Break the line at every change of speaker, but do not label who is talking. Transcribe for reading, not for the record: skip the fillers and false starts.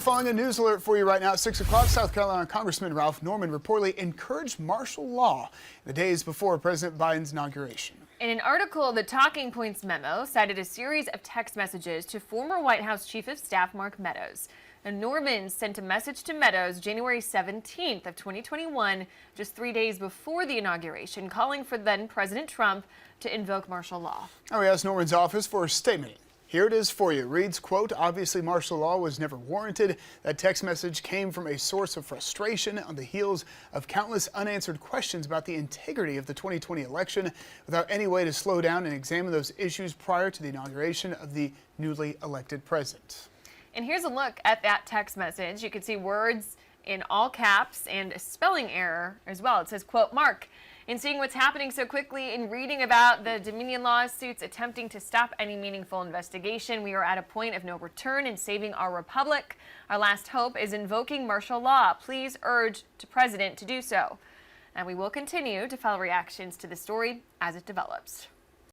Following a news alert for you right now at 6 o'clock, South Carolina Congressman Ralph Norman reportedly encouraged martial law in the days before President Biden's inauguration.
In an article, the Talking Points memo cited a series of text messages to former White House Chief of Staff Mark Meadows. And Norman sent a message to Meadows January 17th of 2021, just 3 days before the inauguration, calling for then President Trump to invoke martial law.
Now we asked Norman's office for a statement. Here it is for you. It reads, quote, "Obviously martial law was never warranted. That text message came from a source of frustration on the heels of countless unanswered questions about the integrity of the 2020 election without any way to slow down and examine those issues prior to the inauguration of the newly elected president."
And here's a look at that text message. You can see words in all caps and a spelling error as well. It says, quote, "Mark, in seeing what's happening so quickly and reading about the Dominion lawsuits attempting to stop any meaningful investigation, we are at a point of no return in saving our republic. Our last hope is invoking martial law. Please urge the president to do so." And we will continue to follow reactions to the story as it develops.